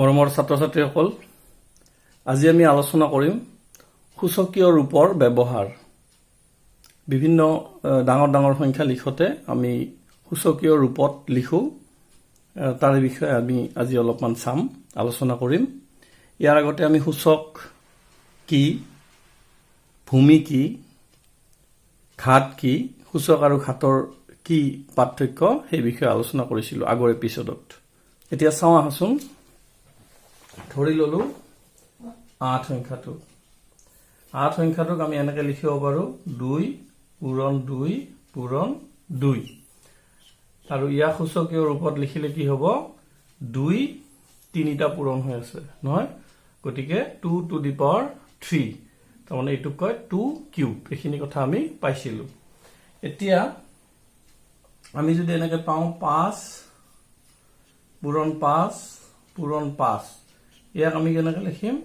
মৰমৰ ছাত্ৰ-ছাত্ৰীসকল, আজি আমি আলোচনা কৰিম সূচকীয় ৰূপৰ ব্যৱহাৰ। বিভিন্ন ডাঙৰ ডাঙৰ সংখ্যা লিখোতে আমি সূচকীয় ৰূপত লিখো, তাৰ বিষয়ে আমি আজি অলপমান চাম, আলোচনা কৰিম। ইয়াৰ আগতে আমি সূচক কি, ভূমি কি, ঘাত কি, সূচক আৰু ঘাতৰ কি পাৰ্থক্য সেই বিষয়ে আলোচনা কৰিছিলোঁ আগৰ এপিছডত। এতিয়া চাওঁ আহচোন। ধৰি ললো 8 সংখ্যাটো। 8 সংখ্যাটোক আমি এনেকে লিখিব পাৰো 2 পূৰণ 2 পূৰণ 2। আৰু ইয়াক সূচকীয় ৰূপত লিখিলে কি হ'ব? 2 তিনিটা পূৰণ হৈ আছে নহয়, গতিকে 2 to the power 3, তাৰমানে এইটোক কয় 2 কিউব। এইখিনি কথা আমি পাইছিলো। এতিয়া আমি যদি এনেকে পাওঁ 5 পূৰণ 5 পূৰণ 5, ইয়াক আমি কেনেকে লিখিম?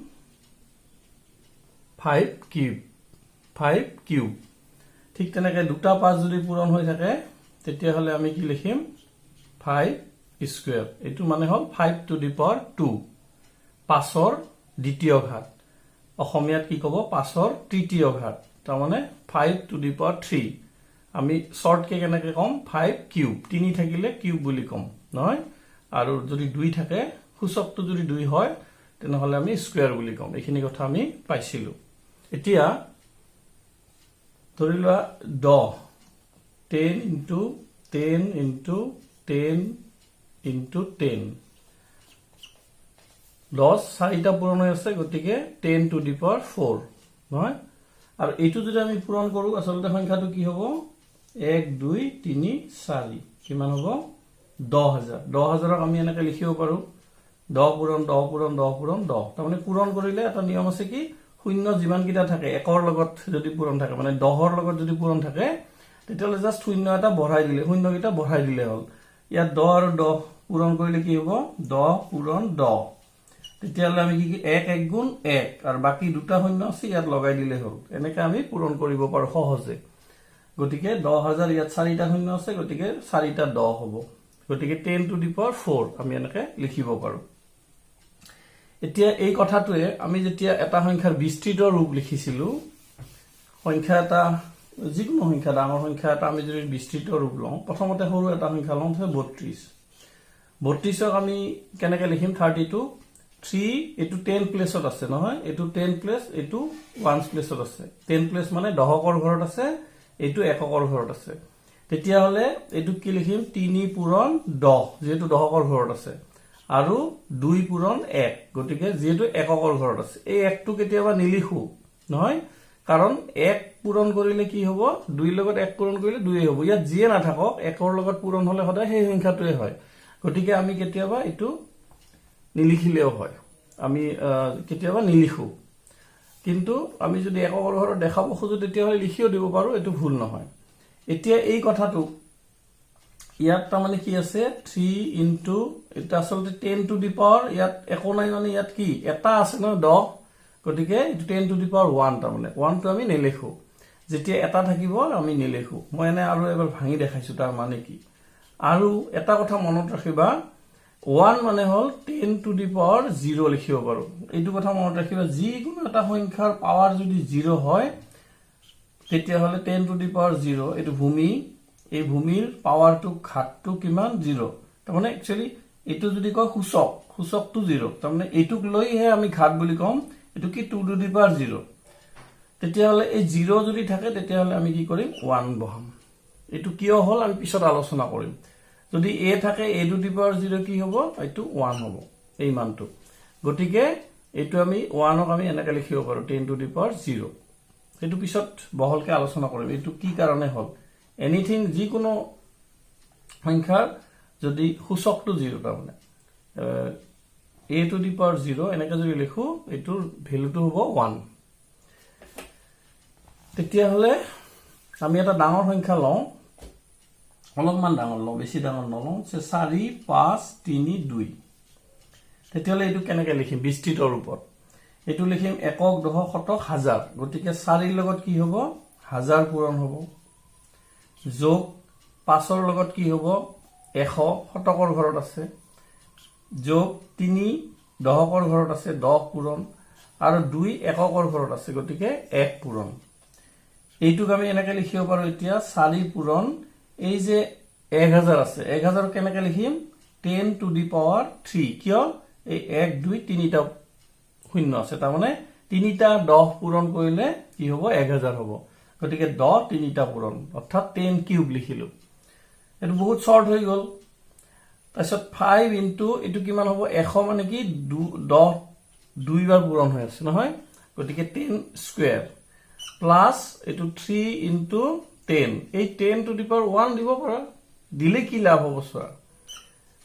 5 কিউব। 5 কিউব। ঠিক তেনেকে দুটা 5 যদি পূৰণ হৈ থাকে তেতিয়াহ'লে আমি কি লিখিম? 5 স্কয়াৰ। এইটো মানে হ'ল 5 to the power 2, 5ৰ দ্বিতীয় ঘাত। অসমীয়াত কি ক'ব? 5ৰ তৃতীয় ঘাত, তাৰমানে 5 to the power 3। আমি শৰ্টকে কেনেকে কম? 5 কিউব। 3 থাকিলে কিউব বুলি কম নহয়, আৰু যদি 2 থাকে, সূচকটো যদি 2 হয় তেনেহলে আমি স্কয়াৰ বুলি কম। এইখিনি কথা আমি পাইছিলো। এতিয়া ধৰি লোৱা 10 10 into 10 into 10 into 10, 10 4টা পূৰণ হৈ আছে, গতিকে 10 to the power 4 নহয়। আৰু এইটো যদি আমি পূৰণ কৰো, আচলতে সংখ্যাটো কি হ'ব? 1 2 3 4, কিমান হ'ব? 10,000। 10,000ক আমি এনেকে লিখিব পাৰো 10 পূৰণ 10 পূৰণ 10 পূৰণ 10। তাৰমানে পূৰণ কৰিলে এটা নিয়ম আছে কি, শূন্য যিমান কেইটা থাকে, 1ৰ লগত যদি পূৰণ থাকে, মানে 10ৰ লগত যদি পূৰণ থাকে, তেতিয়াহ'লে জাষ্ট শূন্য এটা বঢ়াই দিলে, শূন্যকেইটা বঢ়াই দিলে হ'ল। ইয়াত 10 আৰু 10 পূৰণ কৰিলে কি হ'ব? 10 পূৰণ 10। তেতিয়াহ'লে আমি কি 1 1 গুণ 1, আৰু বাকী দুটা শূন্য আছে ইয়াত লগাই দিলে হ'ল। এনেকে আমি পূৰণ কৰিব পাৰো সহজে। গতিকে 10,000 ইয়াত 4টা শূন্য আছে, গতিকে 4টা 10 হ'ব। গতিকে 10 to the power 4 আমি এনেকে লিখিব পাৰো। এতিয়া এই কথাটোৱে আমি যেতিয়া এটা সংখ্যাৰ বিস্তৃত ৰূপ লিখিছিলো, সংখ্যা এটা, যিকোনো সংখ্যা, ডাঙৰ সংখ্যা এটা আমি যদি বিস্তৃত ৰূপ লওঁ, প্ৰথমতে সৰু এটা সংখ্যা লওঁ 32। 32ক আমি কেনেকে লিখিম? 32 3, এইটো 10 প্লেছত আছে নহয়, এইটো 10 প্লেছ, এইটো 1 প্লেছত আছে। 10 প্লেছ মানে দশকৰ ঘৰত আছে, এইটো এককৰ ঘৰত আছে। তেতিয়াহ'লে এইটো কি লিখিম? 3 পূৰণ 10, যিহেতু দশকৰ ঘৰত আছে, আৰু 2 পূৰণ 1, গতিকে যিহেতু এককৰ ঘৰত আছে। এই 1টো কেতিয়াবা নিলিখো নহয়, কাৰণ 1 পূৰণ কৰিলে কি হ'ব? 2ৰ লগত 1 পূৰণ কৰিলে 2 হ'ব। ইয়াত যিয়ে নাথাকক, 1ৰ লগত পূৰণ হলে সদায় সেই সংখ্যাটোৱে হয়। গতিকে আমি কেতিয়াবা এইটো নিলিখিলেও হয়, আমি কেতিয়াবা নিলিখো। কিন্তু আমি যদি এককৰ ঘৰত দেখাব খোজো তেতিয়াহ'লে লিখিও দিব পাৰো, এইটো ভুল নহয়। এতিয়া এই কথাটো ইয়াত তাৰমানে কি আছে? 3 into, এটা আচলতে 10 to the power, ইয়াত একো নাই, মানে ইয়াত কি এটা আছে নহয় 10, গতিকে 10 to the power 1, তাৰমানে 1টো আমি নিলিখো। যেতিয়া এটা থাকিব আমি নিলিখো। মই এনে আৰু এবাৰ ভাঙি দেখাইছো তাৰ মানে কি। আৰু এটা কথা মনত ৰাখিবা, 1 মানে হ'ল 10 to the power 0 লিখিব পাৰো। এইটো কথা মনত ৰাখিবা, যিকোনো এটা সংখ্যাৰ পাৱাৰ যদি 0 হয় তেতিয়াহ'লে 10 to the power 0, এইটো ভূমি, এই ভূমিৰ পাৱাৰটো ঘাতটো কিমান? 0। তাৰমানে একচুৱেলি এইটো যদি কয় সূচক, সূচকটো 0, তাৰমানে এইটোক লৈহে আমি ঘাত বুলি কম। এইটো কি 2 to the power 0। তেতিয়াহ'লে এই 0 যদি থাকে তেতিয়াহ'লে আমি কি কৰিম? 1 বহাম। এইটো কিয় হ'ল আমি পিছত আলোচনা কৰিম। যদি a থাকে, a to the power 0 কি হ'ব? এইটো 1 হ'ব, এই মানটো। গতিকে এইটো আমি 1ক আমি এনেকে লিখিব পাৰো 10 to the power 0। সেইটো পিছত বহলকে আলোচনা কৰিম, এইটো কি কাৰণে হ'ল। এনিথিং, যিকোনো সংখ্যাৰ যদি সূচকটো 0, তাৰমানে a to the power 0 এনেকে যদি লিখো, এইটোৰ ভেলুটো হ'ব 1। তেতিয়াহ'লে আমি এটা ডাঙৰ সংখ্যা লওঁ, অলপমান ডাঙৰ লওঁ, বেছি ডাঙৰ নলওঁ, 4 5 3 2। তেতিয়াহ'লে এইটো কেনেকে লিখিম বিস্তৃত ৰূপত? এইটো লিখিম একক, দশক, শতক, হাজাৰ। গতিকে 4ৰ লগত কি হ'ব? 1000 পূৰণ হ'ব, যোগ 5ৰ লগত কি হ'ব? 100, শতকৰ ঘৰত আছে, যোগ 3 দহকৰ ঘৰত আছে 10 পূৰণ আৰু 2 এককৰ ঘৰত আছে গতিকে 1 পূৰণ এইটোক আমি এনেকৈ লিখিব পাৰো এতিয়া 4 পূৰণ এই যে 1000 আছে 1000 কেনেকৈ লিখিম 10 টু দি পাৱাৰ 3 কিয় এই 1 2 3টা শূন্য আছে তাৰ মানে তিনিটা 10 পূৰণ কৰিলে কি হ'ব 1000 হ'ব গতিকে 10 তিনিটা পূৰণ অৰ্থাৎ 10 কিউব লিখিলো এটো বহুত শৰ্ট হৈ গল তাৰপিছত 5 ইনটু এটো কিমান হ'ব 100 মানে কি 10 দুইবাৰ পূৰণ হৈ আছে নহয় গতিকে 10 স্কয়াৰ প্লাস এটো 3 ইনটু 10 এই 10 টু দি পাৱাৰ 1 দিব পাৰা দিলে কি লাভ হ'ব চোৱা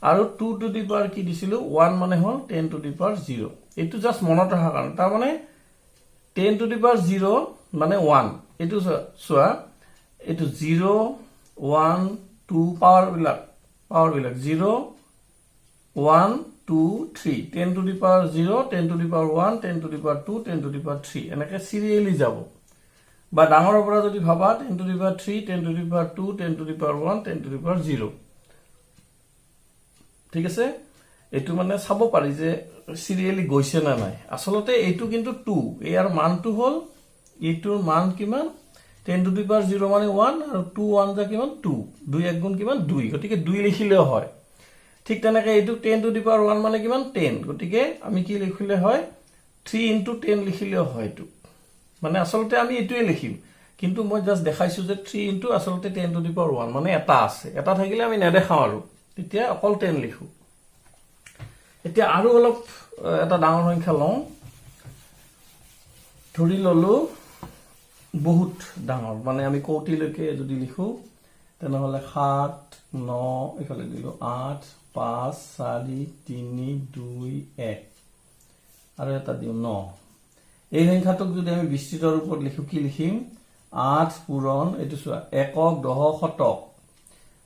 আৰু 2 টু দি পাৱাৰ কি দিছিলো 1 মানে হল 10 টু দি পাৱাৰ 0 এটো জাস্ট মনত ৰাখা কাৰণ তাৰ মানে 10 টু দি পাৱাৰ 0 মানে 1 এটো চোৱা এটো 0 1 2 পাৱাৰ বিলাক 0 1 2 3 10 to the power 0 10 to the power 1 10 to the power 2 10 to the power 3 এনেকৈ সিৰিয়ালি যাব বা ডাঙৰৰ পৰা যদি ভাবা 10 to the power 3 10 to the power 2 10 to the power 1 10 to the power 0 ঠিক আছে এটো মানে চাব পাৰি যে সিৰিয়ালি গৈছে না নাই আসলতে এটো কিন্তু 2 এৰ মানটো হল এটোৰ মান কিমান 10 টু দি পাৱাৰ 0 মানে 1 আৰু 2 1 যা কিমান 2 2 এক গুণ কিমান 2 গতিকে 2 লিখিলেও হয় ঠিক তেনেকৈ এটো 10 টু দি পাৱাৰ 1 মানে কিমান 10 গতিকে আমি কি লিখিলে হয় 3 ইনটু 10 লিখিলেও হয় এটো মানে আসলতে আমি এটোৱে লিখিম কিন্তু মই জাস্ট দেখাইছো যে 3 ইনটু আসলতে 10 টু দি পাৱাৰ 1 মানে এটা আছে এটা থাকিলে আমি নেদেখাও আৰু তেতিয়া অকল 10 লিখো এতিয়া আৰু অলপ এটা ডাঙৰ সংখ্যা লওঁ ধৰি ললো বহুত ডাঙৰ মানে আমি কোটিলৈকে যদি লিখো তেনেহলে 7 9 এফালে দিলো 8 5 4 3 2 1 আৰু এটা দিও 9 এই সংখ্যাটোক যদি আমি বিস্তৃতৰ ওপৰত লিখো কি লিখিম 8 পূৰণ এটো চোৱা একক দহ শতক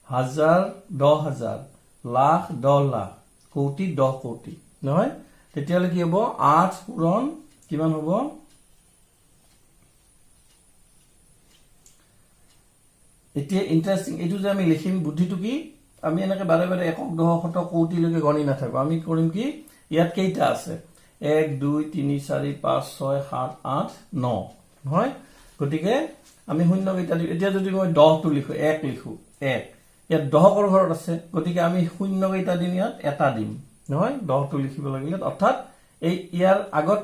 হাজাৰ 10000 লাখ 10 লাখ কোটি 10 কোটি নহয় তেতিয়ালে কি হ'ব 8 পূৰণ কিমান হ'ব এতিয়া ইন্টাৰেস্টিং এটো যে আমি লিখিম বুদ্ধিটো কি আমি এনেকৈ বাৰে বাৰে একক দহ শতক কোটি লৈকে গণি নাথাকো আমি কৰিম কি ইয়াত কেইটা আছে 1 2 3 4 5 6 7 8 9 হয় গতিকে আমি শূন্য কেইটা দিম এতিয়া যদি মই 10 টো লিখো 1 লিখো 1 ইয়াত দহকৰ ঘৰত আছে গতিকে আমি শূন্য কেইটা দিম ইয়াত এটা দিম নহয় 10 টো লিখিব লাগিলে অৰ্থাৎ এই ইয়াৰ আগত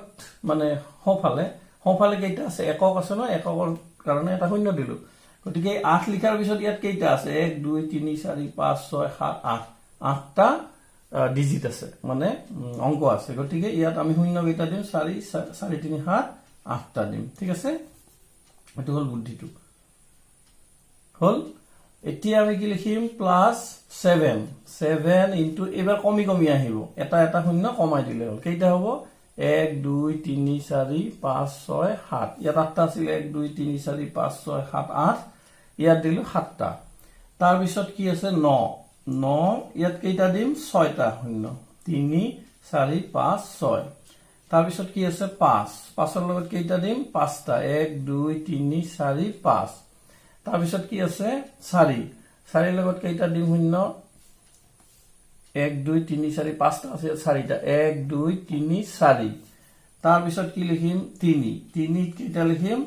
মানে হফালে কেইটা আছে একক আছে ন এককৰ কাৰণে এটা শূন্য দিলো গতিকে 8 লিখাৰ পিছত ইয়াত কেইটা আছে 1 2 3 4 5 6 7 8 8টা ডিজিট আছে মানে অংক আছে গতিকে ইয়াত আমি শূন্য কেইটা দিম 4 4 3 7 8টা দিম ঠিক আছে এটো হল বুদ্ধিটো হল এতিয়া আমি কি লিখিম প্লাস 7 7 ইনটু এবাৰ কমি আহিব এটা এটা শূন্য কমাই দিলে হল কেইটা হ'ব 1 2 3 4 5 6 7 ইয়াত 8টা আছিল 1 2 3 4 5 6 7 8 ইয়াত দিলো 7টা তাৰ পিছত কি আছে 9 9 ইয়াত কেইটা দিম 6টা শূন্য 3 4 5 6 তাৰ পিছত কি আছে 5 5ৰ লগত কেইটা দিম 5টা 1 2 3 4 5 তাৰ পিছত কি আছে 4 4ৰ লগত কেইটা দিম শূন্য 1 2 3 4 5টা আছে 4টা 1 2 3 4 তাৰ পিছত কি লিখিম 3 3 কেইটা লিখিম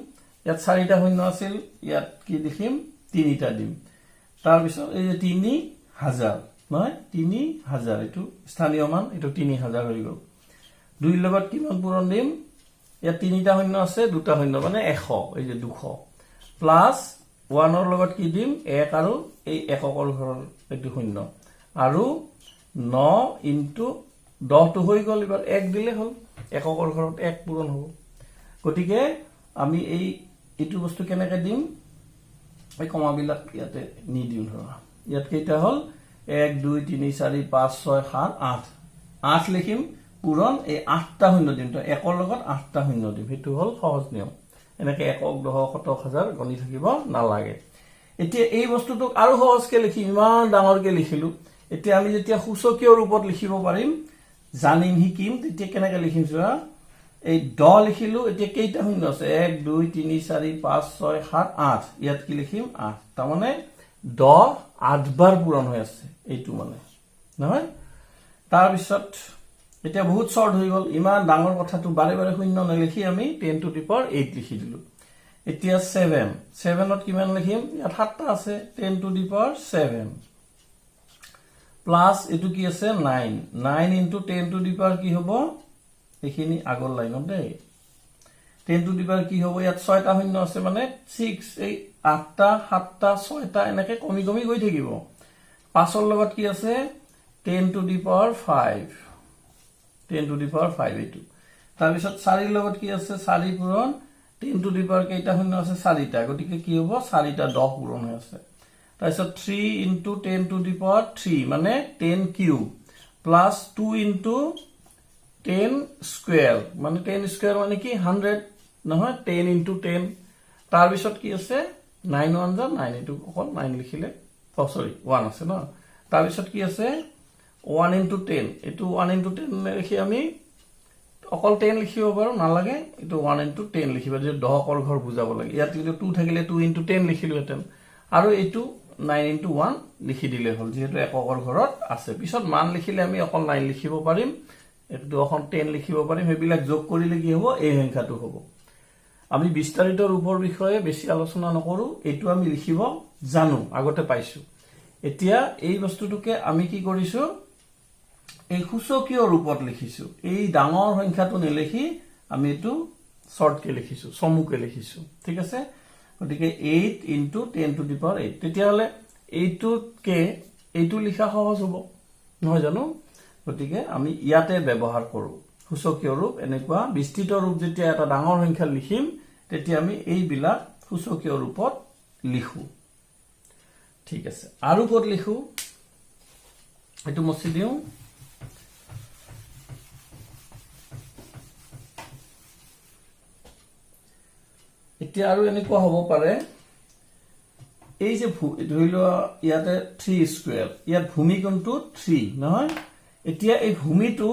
ইয়াত 4টা শূন্য আছিল ইয়াত কি লিখিম 3টা দিম তাৰ পিছত এই যে 3000 নহয় 3000 এটো স্থানীয় মান এটো 3000 হৈ গল 2 লগত কিমান পূৰণ দিম ইয়াত 3টা শূন্য আছে 2টা শূন্য মানে 100 এই যে 200 প্লাস 1ৰ লগত কি দিম 1 আৰু এই এককৰ ঘৰৰ এটো শূন্য আৰু 9 ইনটু 10 টো হৈ গল এবাৰ 1 দিলে হল এককৰ ঘৰত 1 পূৰণ হ'ব গতিকে আমি এইটো বস্তু কেনেকৈ দিম এই কমাবিলাক ইয়াতে নি দিম ধৰা ইয়াত কেইটা হল 1 2 3 4 5 6 7 8 8 লিখিম পূৰণ এই 8টা শূন্য দিম তো একৰ লগত 8টা শূন্য দিম হেতু হল সহজ নিয়ম এনেকৈ একক দহ শতক হাজাৰ গণি থাকিব নালাগে এতিয়া এই বস্তুটোক আৰু সহজকৈ লিখিম ইমান ডাঙৰকৈ লিখিলো এতিয়া আমি যেতিয়া সূচকীয় ৰূপত লিখিব পাৰিম জানিম শিকিম তেতিয়া কেনেকৈ লিখিম চোৱা এই 10 লিখিলো এতিয়া কেইটা শূন্য আছে 1 2 3 4 5 6 7 8 ইয়াত কি লিখিম 8 তাৰ মানে 10 8 বাৰ পূৰণ হৈ আছে এইটো মানে নহয় তাৰ পিছত এতিয়া বহুত শৰ্ট হৈ গ'ল ইমান ডাঙৰ কথাটো বাৰে বাৰে শূন্য নলিখি আমি 10 টু দি পাৱাৰ 8 লিখি দিলো এতিয়া 7 7ত কিমান লিখিম ইয়াত 7টা আছে 10 টু দি পাৱাৰ 7 প্লাস এটু কি আছে 9 9 ইনটু 10 টু দি পাৱাৰ কি হ'ব এখিনি আগৰ লাইনত দে 10 টু দি পাৱাৰ কি হ'ব ইয়াত 6টা শূন্য আছে মানে 6 এই 8টা 7টা 6টা এনেকে কমি কমি গৈ থাকিব 5 ৰ লগত কি আছে 10 to the power 5 10 to the power 5 এটু তাৰ পিছত 4 ৰ লগত কি আছে 4 পূৰণ 10 টু দি পাৱাৰ কেইটা শূন্য আছে 4টা গতিকে কি হ'ব 4টা 10 পূৰণ হৈ আছে তাইছত 3 into 10 to the power 3 মানে 10 cube plus 2 into 10 square মানে 10 square মানে কি 100 নহয় 10 into 10 তাৰ পিছত কি আছে 9 1 যা 9 এটো অকল 9 লিখিলে সৰি 1 আছে ন তাৰ পিছত কি আছে 1 into 10 এটো 1 into 10 লিখি আমি অকল 10 লিখিব পাৰো নালাগে এটো 1 into 10 লিখিবা যে দহকৰ ঘৰ বুজাব লাগে ইয়াত যদি 2 থাকিলে 2 into 10 লিখিলো হেতেন আৰু এটো 9 into 1 লিখি দিলে হল যেহেতু এককৰ ঘৰত আছে পিছত মান লিখিলে আমি অকল 9 লিখিব পাৰিম এটো অকল 10 লিখিব পাৰিম হেবিলাক যোগ কৰিলে কি হ'ব এই সংখ্যাটো হ'ব আমি বিস্তাৰিত ৰূপৰ বিষয়ে বেছি আলোচনা নকৰো এটো আমি লিখিব জানো আগতে পাইছো এতিয়া এই বস্তুটোকে আমি কি কৰিছো এই সূচকীয় ৰূপত লিখিছো এই ডাঙৰ সংখ্যাটো নেলিখি আমি এটো শৰ্টকে লিখিছো সমুকে লিখিছো ঠিক আছে গতিকে 8 into 10 to the power 8 তেতিয়া হলে এইটোকে এইটো লিখা সহজ হ'ব নহয় জানো গতিকে আমি ইয়াতে ব্যৱহাৰ কৰো সূচকীয় ৰূপ এনেকুৱা বিস্তৃত ৰূপ যেতিয়া এটা ডাঙৰ সংখ্যা লিখিম তেতিয়া আমি এই বিলাক সূচকীয় ৰূপত লিখো ঠিক আছে আৰু ক'ত লিখো এটো মছি দিও এতিয়া আৰু এনেকুৱা হ'ব পাৰে এই যে ধৰিলো ইয়াতে 3 স্কয়াৰ ইয়াত ভূমি কোনটো 3 নহয় এতিয়া এই ভূমিটো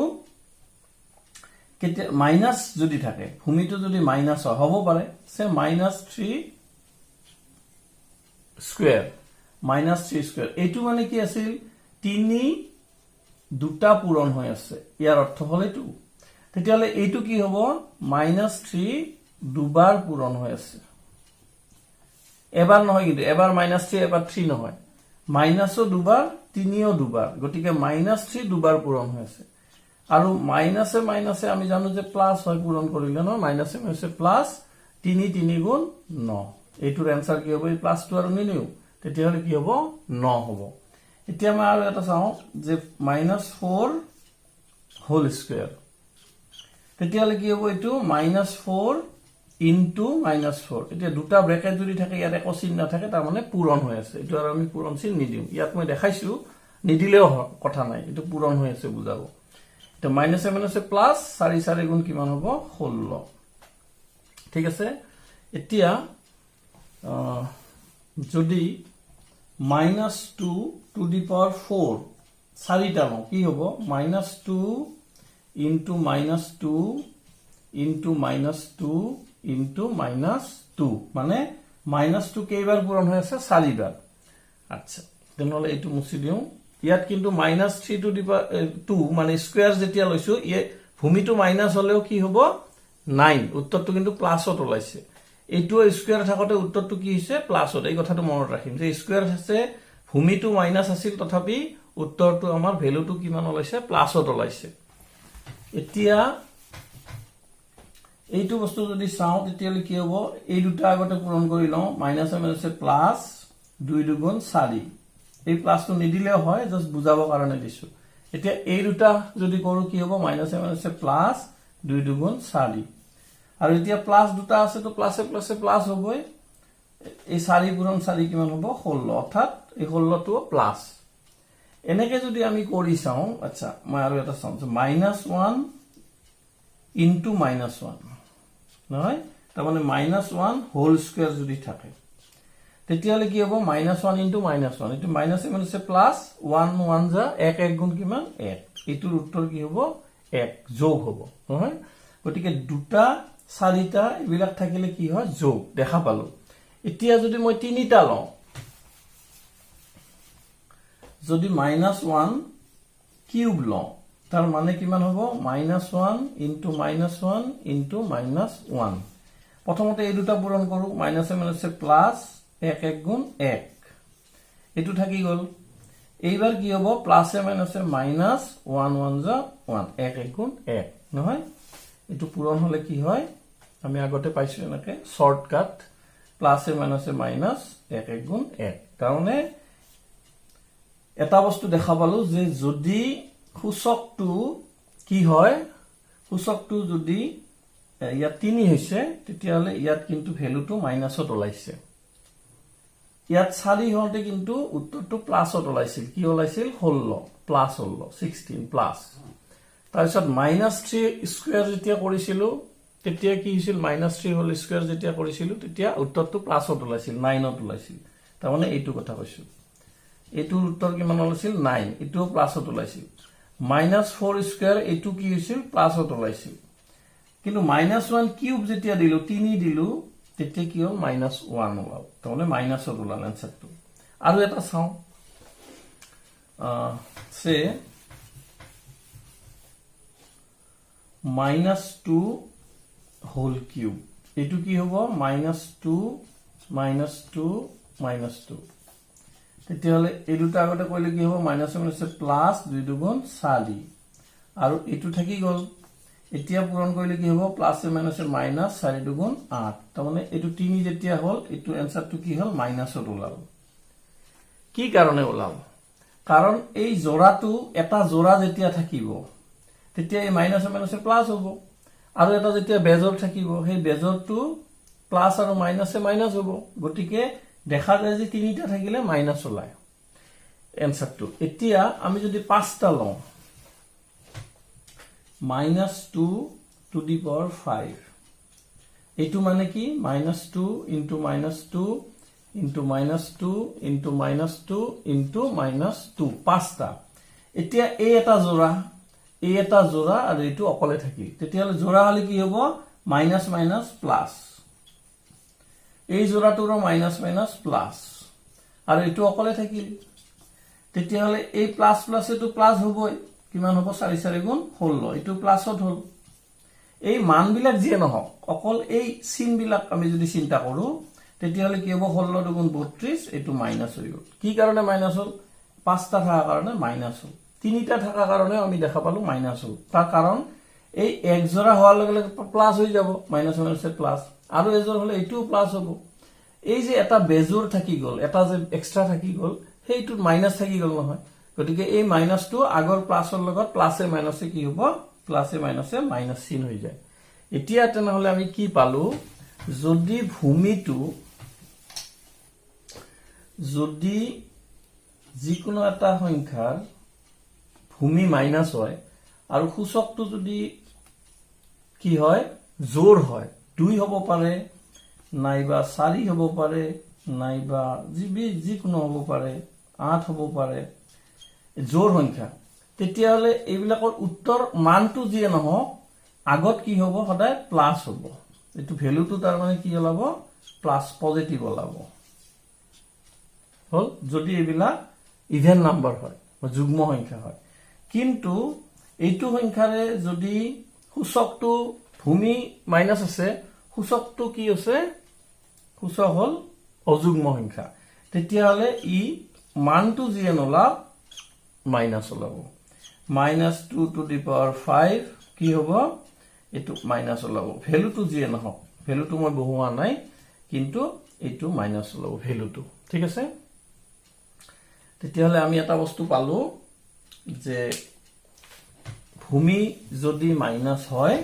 কেতে মাইনাস যদি থাকে ভূমিটো যদি মাইনাস হ'ব পাৰে সে -3 স্কয়াৰ -3 স্কয়াৰ এইটো মানে কি আছিল 3 দুটা পূৰণ হৈ আছে ইয়াৰ অৰ্থ হল এইটো তেতিয়ালে এইটো কি হ'ব -3 দুবাৰ পূৰণ হৈ আছে এবাৰ নহয় কিন্তু এবাৰ -3 এবাৰ 3 নহয় মাইনাসও দুবাৰ 3ও দুবাৰ গটিকে -3 দুবাৰ পূৰণ হৈ আছে আৰু মাইনাসে আমি জানো যে প্লাস হয় পূৰণ কৰিলে ন মাইনাসে হৈছে প্লাস 3 3 গুণ 9 এইটোৰ आंसर কি হ'ব এই প্লাসটো আৰু নিনিও তেতিয়াহলে কি হ'ব 9 হ'ব এতিয়া মই আৰু এটা চাও যে -4 হোল স্কয়াৰ তেতিয়াহলে কি হ'ব এইটো -4 into -4 এতিয়া দুটা ব্ৰেকেট যদি থাকে ইয়াত একো চিহ্ন নাথাকে তাৰ মানে পূৰণ হৈ আছে এটো আৰু আমি পূৰণ চিহ্ন নিদিম ইয়াত মই দেখাইছো নিদিলেও কথা নাই এটো পূৰণ হৈ আছে বুজাব তো মাইনাসে প্লাস 4 4 গুণ কিমান হ'ব 16 ঠিক আছে এতিয়া যদি -2 টু দি পাৱাৰ 4 চাৰিটা ন কি হ'ব -2 into -2 into -2 into -2 মানে -2 কেইবাৰ পূৰণ হৈ আছে 4 বাৰ আচ্ছা তেনেহলে এটো মুছি দিও ইয়াত কিন্তু -3 টু দি পাৱাৰ 2 মানে স্কয়াৰ যেতিয়া লৈছো এই ভূমিটো মাইনাস হলেও কি হ'ব 9 উত্তৰটো কিন্তু প্লাসত ওলাইছে এইটো স্কয়াৰ থাকতে উত্তৰটো কি হৈছে প্লাসত এই কথাটো মনত ৰাখিম যে স্কয়াৰ আছে ভূমিটো মাইনাস আছিল তথাপি উত্তৰটো আমাৰ ভ্যালুটো কিমান ওলাইছে প্লাসত ওলাইছে এতিয়া এইটো বস্তু যদি চাও তেতিয়ালে কি হ'ব এই দুটা আগতে পূৰণ কৰি লও মাইনাসে প্লাস 2 দুগুণ 4 এই প্লাসটো নিদিলেও হয় জাস্ট বুজাবৰ কাৰণে দিছো এতিয়া এই দুটা যদি কৰো কি হ'ব মাইনাসে প্লাস 2 দুগুণ 4 আৰু এতিয়া প্লাস দুটা আছে তো প্লাসে প্লাসে প্লাস হ'বই এই 4 পূৰণ 4 কিমান হ'ব 16 অৰ্থাৎ এই 16 টো প্লাস এনেকে যদি আমি কৰি চাও আচ্ছা মই আৰু এটা চাও -1 into -1 নহয় তাৰ মানে -1 হোল স্কয়াৰ যদি থাকে তেতিয়ালে কি হ'ব -1 into -1 এটো মাইনাসে প্লাস 1 1 যা 1 1 গুণ কিমান 1 এটোৰ উত্তৰ কি হ'ব 1 যোগ হ'ব নহয় গটিকে দুটা চাৰিটা ইবিলাক থাকিলে কি হয় যোগ দেখা পালো এতিয়া যদি মই তিনিটা লও যদি -1 কিউব লও তাৰ মানে কিমান হ'ব -1 ইনটু -1 ইনটু -1 প্ৰথমতে এই দুটা পূৰণ কৰো মাইনাসে মাইনাসে প্লাস 1 1 গুণ 1 এটু থাকি গল এইবাৰ কি হ'ব প্লাসে মাইনাসে মাইনাস 1 1 যা 1 1 1 গুণ 1 নহয় এটু পূৰণ হলে কি হয় আমি আগতে পাইছো এনেকে শৰ্টকাট প্লাসে মাইনাসে মাইনাস 1 1 গুণ 1 তাৰমানে এটা বস্তু দেখা পালো যে যদি সূচকটো কি হয় সূচকটো যদি ইয়াত 3 হৈছে তেতিয়ালে ইয়াত কিন্তু ভ্যালুটো মাইনাসত ওলাইছে ইয়াত 4 হওঁতে কিন্তু উত্তৰটো প্লাসত ওলাইছিল কি ওলাইছিল 16 প্লাস 16 প্লাস তাৰপিছত -3 স্কয়াৰ যেতিয়া কৰিছিল তেতিয়া কি হৈছিল -3 হোল স্কয়াৰ যেতিয়া কৰিছিল তেতিয়া উত্তৰটো প্লাসত ওলাইছিল 9ত ওলাইছিল তাৰমানে এইটো কথা কৈছো এইটোৰ উত্তৰ কিমান ওলাইছিল 9 এটো প্লাসত ওলাইছিল -4 স্কয়াৰ এটো কি হৈছিল প্লাসত ওলাইছিল কিন্তু -1 কিউব যেতিয়া দিলো 3 দিলো তেতিয়া কি হ'ল -1 ওলাল তাৰমানে মাইনাসত ওলাল আনসাৰটো আৰু এটা চাও সে -2 হোল কিউব এটো কি হ'ব -2 -2 তেতিয়া হলে এই দুটা আগতে কইলে কি হ'ব মাইনাস মাইনাস প্লাস 2 দুগুণ 4 আৰু এটো থাকি গল এতিয়া পূৰণ কৰিলে কি হ'ব প্লাসে মাইনাসে মাইনাস 4 দুগুণ 8 তাৰমানে এটো 3 যেতিয়া হল এটো আনসাৰটো কি হল মাইনাসত ওলাল কি কাৰণে ওলাল কাৰণ এই জোড়াটো এটা জোড়া যেতিয়া থাকিব তেতিয়া এই মাইনাসে মাইনাসে প্লাস হ'ব আৰু এটা যেতিয়া বেজৰ থাকিব সেই বেজৰটো প্লাস আৰু মাইনাসে মাইনাস হ'ব গটিকে দেখা যায় যে তিনিটা থাকিলে মাইনাস ওলায় আনসারটো এতিয়া আমি যদি 5টা লওঁ -2 to the power 5 এটু মানে কি -2 into -2 into -2 into -2 into -2 পাঁচটা এতিয়া এই এটা জোড়া আৰু এটু অকলে থাকি তেতিয়া হলে জোড়া হলে কি হ'ব মাইনাস মাইনাস প্লাস এই জোড়াটোৰ মাইনাস মাইনাস প্লাস আৰু এটু অকলে থাকিল তেতিয়া হলে এই প্লাস প্লাস এটু প্লাস হ'বই কিমান হ'ব 4 4 গুণ 16 এটু প্লাসত হল এই মানবিলাক যিয়ে নহক অকল এই চিন বিলাক আমি যদি চিন্তা কৰো তেতিয়া হলে কি হ'ব 16 দুগুণ 32 এটু মাইনাস হৈ গল কি কাৰণে মাইনাস হল 5টা থাকা কাৰণে মাইনাস হল 3টা থাকা কাৰণে আমি দেখা পালো মাইনাস হল তাৰ কাৰণ এই এক জোড়া হোৱাৰ লগে লগে প্লাস হৈ যাব মাইনাস মাইনাসে প্লাস আৰু এজোৰ হলে এটু প্লাস হ'ব এই যে এটা বেজোৰ থাকি গল এটা যে এক্সট্ৰা থাকি গল সেইটোৰ মাইনাস থাকি গল নহয় গটিকে এই মাইনাসটো আগৰ প্লাসৰ লগত প্লাসে মাইনাসে কি হ'ব প্লাসে মাইনাসে মাইনাস চিন হৈ যায় এতিয়া তেনেহলে আমি কি পালো যদি ভূমিটো যদি যিকোনো এটা সংখ্যাৰ ভূমি মাইনাস হয় আৰু সূচকটো যদি কি হয় জোৰ হয় 2 হ'ব পাৰে নাইবা 4 হ'ব পাৰে নাইবা যিকোনো হ'ব পাৰে 8 হ'ব পাৰে জোৰ সংখ্যা তেতিয়া হলে এইবিলাকৰ উত্তৰ মানটো যিয়ে নহওক আগত কি হ'ব সদায় প্লাস হ'ব এটো ভ্যালুটো তাৰ মানে কি ওলাব প্লাস পজিটিভ ওলাব হল যদি এইবিলাক ইভেন নাম্বার হয় বা যুগ্ম সংখ্যা হয় কিন্তু এইটো সংখ্যাৰে যদি সূচকটো ভূমি মাইনাস আছে সূচকটো কি আছে সূচক হল অযুগ্ম সংখ্যা তেতিয়া হলে ই মানটো যিয়ে নোলাওক মাইনাস ওলাব -2 to the power 5 কি হ'ব এটু মাইনাস ওলাব ভ্যালুটো যিয়ে নহওক ভ্যালুটো মই বহুৱা নাই কিন্তু এটু মাইনাস ওলাব ভ্যালুটো ঠিক আছে তেতিয়া হলে আমি এটা বস্তু পালো যে ভূমি যদি মাইনাস হয়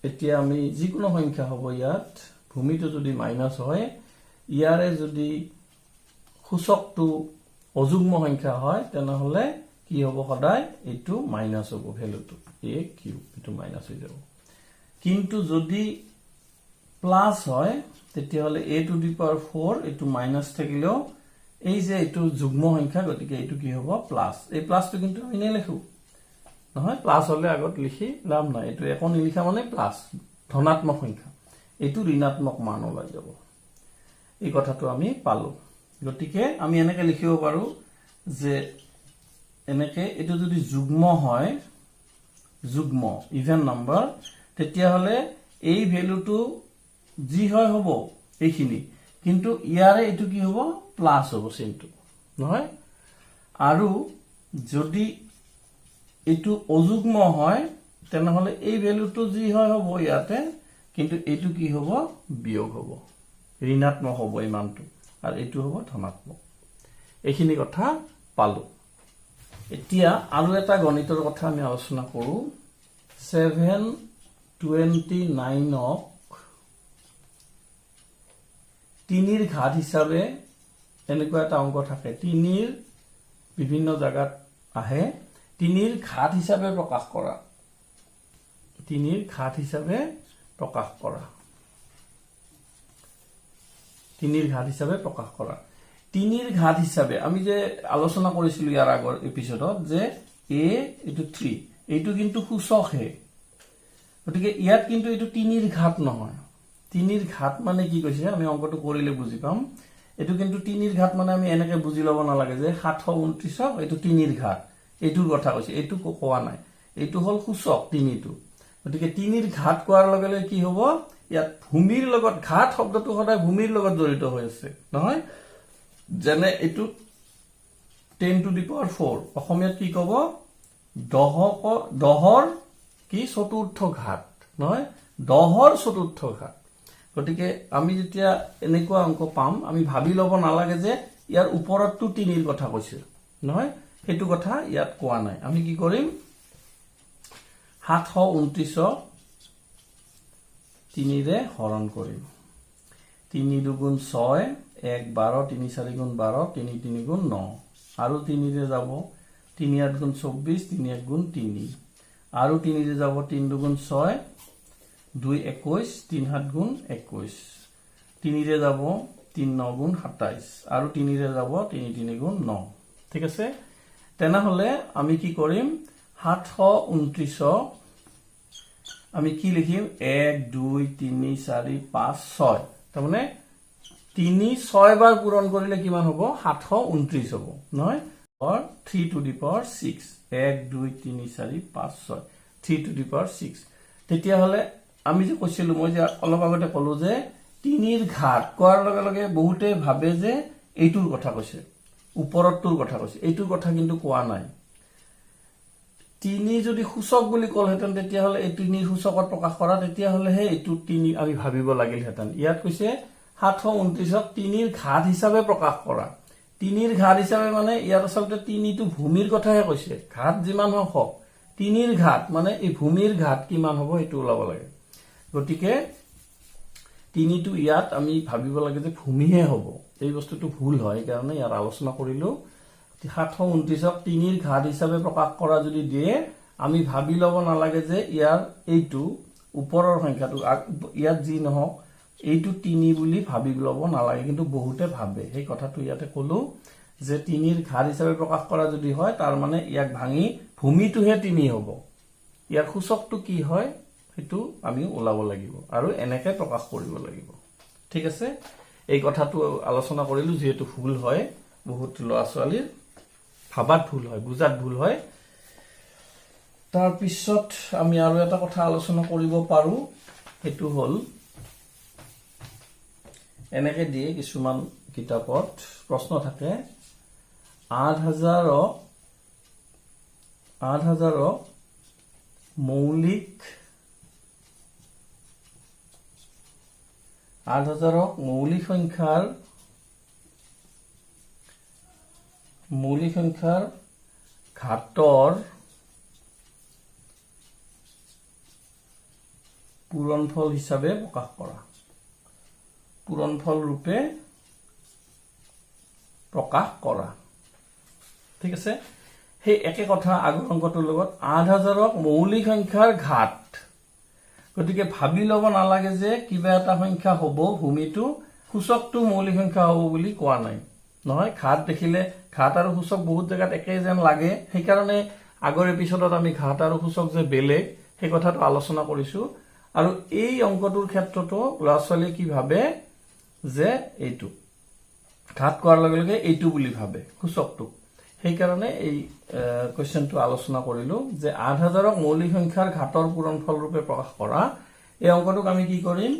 এতিয়া আমি যিকোনো সংখ্যা হ'ব ইয়াত ভূমিটো যদি মাইনাস হয় ইয়াৰে যদি সূচকটো অযুগ্ম সংখ্যা হয় তেনেহলে কি হ'ব সদায় এটু মাইনাস হ'ব ভ্যালুটো a কিউব এটু মাইনাস হৈ যাব কিন্তু যদি প্লাস হয় তেতিয়া হলে a to the power 4 এটু মাইনাস থাকিলেও এই যে এটু যুগ্ম সংখ্যা গতিকে এটু কি হ'ব প্লাস এই প্লাসটো কিন্তু আমি নেলেখো নহয় প্লাস হলে আগত লিখি লাভ নাই এটু একো নিলিখা মানে প্লাস ধনাত্মক সংখ্যা এটু ঋণাত্মক মান ওলাই যাব এই কথাটো আমি পালো গতিকে আমি এনেকে লিখিব পাৰো যে এনেকে এটো যদি যুগ্ম হয় যুগ্ম ইভেন নাম্বাৰ তেতিয়াহলে এই ভ্যালুটো যি হয় হ'ব এইখিনি কিন্তু ইয়াৰে এটো কি হ'ব প্লাস হ'ব চিনটো নহয় আৰু যদি এটো অযুগ্ম হয় তেনেহলে এই ভ্যালুটো যি হয় হ'ব ইয়াতে কিন্তু এটো কি হ'ব বিয়োগ হ'ব ঋণাত্মক হ'ব এই মানটো আৰু এটো হ'ব ধনাত্মক এইখিনি কথা পালো এতিয়া আৰু এটা গণিতৰ কথা আমি আলোচনা কৰো 729 ক 3 ৰ ঘাত হিচাপে এনেকুৱা এটা অংক থাকে 3 ৰ বিভিন্ন জায়গাত আহে 3 ৰ ঘাত হিচাপে প্ৰকাশ কৰা 3 ৰ ঘাত হিচাপে প্ৰকাশ কৰা 3 ৰ ঘাত হিচাপে প্ৰকাশ কৰা 3 ৰ ঘাত হিচাপে আমি যে আলোচনা কৰিছিলো ইয়াৰ আগৰ এপিসোডত যে a এটো 3 এইটো কিন্তু সূচক হে গতিকে ইয়াত কিন্তু এটো 3 ৰ ঘাত নহয় 3 ৰ ঘাত মানে কি কৈছে আমি অংকটো কৰিলে বুজি পাম এটো কিন্তু 3 ৰ ঘাত মানে আমি এনেকে বুজি লব না লাগে যে 729 এটো 3 ৰ ঘাত এটোৰ কথা কৈছে এটো কোৱা নাই এটো হল সূচক 3 টো গতিকে 3 ৰ ঘাত কোৱাৰ লগে লগে কি হ'ব ইয়াত ভূমিৰ লগত ঘাত শব্দটো সদায় ভূমিৰ লগত জড়িত হৈ আছে নহয় যেনে এটো 10 টু দি পাৱাৰ 4 অসমীয়াত কি কব দহৰ কি চতুৰ্থ ঘাত নহয় দহৰ চতুৰ্থ ঘাত গতিকে আমি যেতিয়া এনেকুৱা অংক পাম আমি ভাবি লব নালাগে যে ইয়াৰ ওপৰতটো 3 ৰ কথা কৈছে নহয় হেতু কথা ইয়াত কোৱা নাই আমি কি কৰিম 729 3 ৰে হৰণ কৰিম 3 দুগুণ 6 1 12 3 4 গুণ 12 3 3 গুণ 9 আৰু 3 ৰে যাব 3 8 গুণ 24 3 1 গুণ 3 আৰু 3 ৰে যাব 3 দুগুণ 6 2 21 3 7 গুণ 21 3 ৰে যাব 3 9 গুণ 27 আৰু 3 ৰে যাব 3 3 গুণ 9 ঠিক আছে তেনেহলে আমি কি কৰিম 729 আমি কি লিখিম 1 2 3 4 5 6 তাৰ মানে 3 6 বাৰ পূৰণ কৰিলে কিমান হ'ব 729 হ'ব নহয় or 3 to the power 6 1 2 3 4 5 6 3 to the power 6 তেতিয়া হলে আমি যে কৈছিলো মই যে অলপ আগতে কলো যে 3 ৰ ঘাত কোৱাৰ লগে লগে বহুতে ভাবে যে এইটোৰ কথা কৈছে ওপৰতটোৰ কথা কৈছে এইটোৰ কথা কিন্তু কোৱা নাই 3 যদি সূচক বুলি কল হেতেন তেতিয়া হলে এই 3 সূচকত প্ৰকাশ কৰা তেতিয়া হলে হে এইটো 3 আমি ভাবিব লাগিল হেতেন ইয়াত কৈছে 729 ক 3 ৰ ঘাত হিচাপে প্ৰকাশ কৰা 3 ৰ ঘাত হিচাপে মানে ইয়াত আচলতে 3 টো ভূমিৰ কথাহে কৈছে ঘাত যিমান হওক 3 ৰ ঘাত মানে এই ভূমিৰ ঘাত কিমান হ'ব এটো ওলাব লাগে গতিকে 3 টো ইয়াত আমি ভাবিব লাগে যে ভূমিহে হ'ব এই বস্তুটো ভুল হয় কাৰণে ইয়াৰ আলোচনা কৰিলো 729 ক 3 ৰ ঘাত হিচাপে প্ৰকাশ কৰা যদি দিয়ে আমি ভাবি লব নালাগে যে ইয়াৰ এইটো ওপৰৰ সংখ্যাটো ইয়াত যি নহওক এইটো 3 বুলি ভাবি লব নালাগে কিন্তু বহুতে ভাবে এই কথাটো ইয়াতে কলো যে 3 ৰ ঘাত হিচাপে প্ৰকাশ কৰা যদি হয় তাৰ মানে ইয়াক ভাঙি ভূমিটোহে 3 হ'ব ইয়াৰ সূচকটো কি হয় হেতু আমি ওলাব লাগিব আৰু এনেকে প্ৰকাশ কৰিব লাগিব ঠিক আছে এই কথাটো আলোচনা কৰিলো যেহেতু ভুল হয় বহুত লৰা ছোৱালীৰ ভাবাত ভুল হয় বুজাত ভুল হয় তাৰ পিছত আমি আৰু এটা কথা আলোচনা কৰিব পাৰো হেতু হল এনেকে দিয়ে কিছুমান কিতাপত প্ৰশ্ন থাকে 8000 মৌলিক 8000 মৌলিক সংখ্যাৰ ঘাতৰ পূৰণফল হিচাপে প্ৰকাশ কৰা পূৰণফল ৰূপে প্ৰকাশ কৰা ঠিক আছে সেই একে কথা আগৰ অংকটোৰ লগত 8000 ক মৌলিক সংখ্যাৰ ঘাত গতিকে ভাবি লব নালাগে যে কিবা এটা সংখ্যা হ'ব ভূমিটো সূচকটো মৌলিক সংখ্যা হ'ব বুলি কোৱা নাই নহয় ঘাত দেখিলে ঘাত আৰু সূচক বহুত জায়গাত একে যেন লাগে সেই কাৰণে আগৰ এপিসোডত আমি ঘাত আৰু সূচক যে বেলেগ সেই কথাটো আলোচনা কৰিছো আৰু এই অংকটোৰ ক্ষেত্ৰতো লৰাছালী কি ভাবে যে এইটো ঘাত কোৱাৰ লগে লগে এইটো বুলি ভাবে সূচকটো সেইকাৰণে এই কোৱেশ্চনটো আলোচনা কৰিলো যে 8000ক মৌলিক সংখ্যাৰ ঘাতৰ পূৰণফল ৰূপে প্ৰকাশ কৰা। এই অংকটোক আমি কি কৰিম,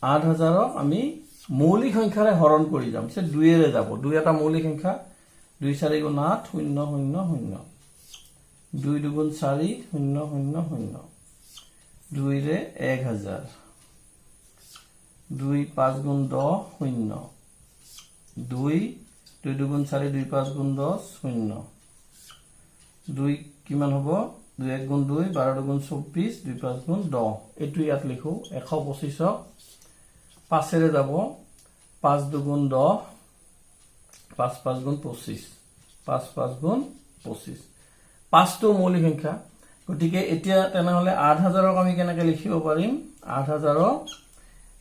8000ক আমি মৌলিক সংখ্যাৰে হৰণ কৰি যাম, সে 2 যাব। 2 এটা মৌলিক সংখ্যা, 2 4 গুণ 8 0 0 0, 2 2 গুণ 4 0 0 0, 2 रे 1000, 2 5 গুণ 10 0, 2 2 2 গুণ 4 2 5 গুণ 10 0, 2 কিমান হ'ব 2 1 গুণ 2 12 গুণ 24 2 5 গুণ 10, এটু ইয়াত লিখো 125 5 रे যাব 5 2 গুণ 10 5 5 গুণ 25 5 5 গুণ 25, 5 টো মৌলিক সংখ্যা। গতিকে এতিয়া তেনেহলে 8000ক আমি কেনেকৈ লিখিব পাৰিম, 8000ক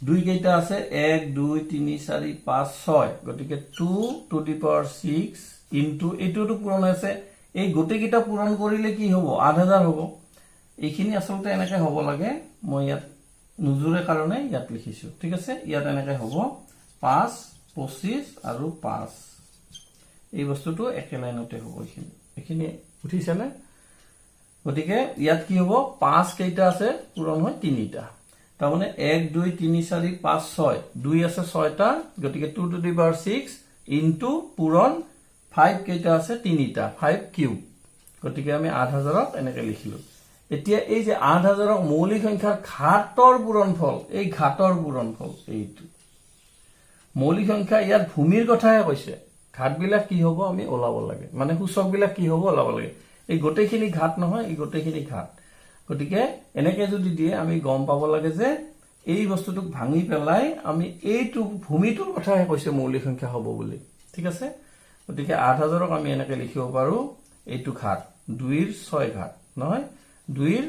2 কেইটা আছে 1 2 3 4 5 6, গতিকে 2 টু দি পাৱাৰ 6 ইনটু এইটোটো পূৰণ আছে, এই গোটেই কেইটা পূৰণ কৰিলে কি হ'ব 8000 হ'ব। এইখিনি আসলতে এনেকৈ হ'ব লাগে, মই ইয়াত নুজুৰে কাৰণে ইয়াত লিখিছো, ঠিক আছে। ইয়াত এনেকৈ হ'ব 5 25 আৰু 5, এই বস্তুটো একে লাইনতে হ'ব। এইখিনি উঠিছে নে? গতিকে ইয়াত কি হ'ব 5 কেইটা আছে পূৰণ হয় 3টা, তাৰমানে 1 2 3 4 5 6, 2 আছে 6টা, গতিকে 2 টু দি পাৱাৰ 6 ইনটু পূৰণ 5 কেইটা আছে 3টা, 5 কিউব। গতিকে আমি 8000ক এনেকৈ লিখিলো। এতিয়া এই যে 8000ক মৌলিক সংখ্যাৰ ঘাতৰ পূৰণফল, এই ঘাতৰ পূৰণফল এইটো মৌলিক সংখ্যা, ইয়াত ভূমিৰ কথাহে কৈছে, ঘাতবিলাক কি হ'ব আমি ওলাব লাগে, মানে সূচকবিলাক কি হ'ব ওলাব লাগে। এই গোটেইখিনি ঘাত নহয়, এই গোটেইখিনি ঘাত। গতিকে এনেকে যদি দিয়ে আমি গম পাব লাগে যে এই বস্তুটোক ভাঙি পেলাই আমি এইটো ভূমিটোৰ কথাহে কৈছে মৌলিক সংখ্যা হ'ব বুলি, ঠিক আছে। গতিকে 8000ক আমি এনেকে লিখিব পাৰো, এইটো ঘাত 2ৰ 6 ঘাত নহয়, 2ৰ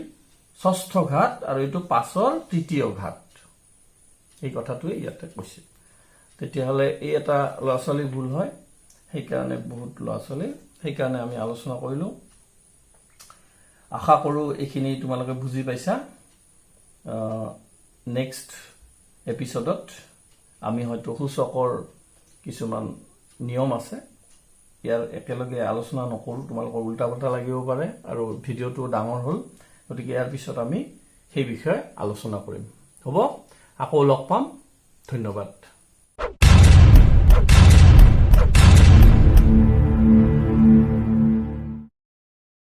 ষষ্ঠ ঘাত, আৰু এইটো 5ৰ তৃতীয় ঘাত, এই কথাটোৱে ইয়াতে কৈছে। তেতিয়াহ'লে এই এটা ল'ৰা ছোৱালী ভুল হয়, সেইকাৰণে বহুত ল'ৰা ছোৱালী, সেইকাৰণে আমি আলোচনা কৰিলো। আশা কৰো এইখিনি তোমালোকে বুজি পাইছা। নেক্সট এপিসোডত আমি হয়তো সূচকৰ কিছুমান নিয়ম আছে, ইয়াৰ একেলগে আলোচনা নকৰো, তোমালোকৰ উল্টা পাল্টা লাগিব পাৰে আৰু ভিডিঅ'টো ডাঙৰ হ'ল, গতিকে ইয়াৰ পিছত আমি সেই বিষয়ে আলোচনা কৰিম। হ'ব, আকৌ লগ পাম, ধন্যবাদ।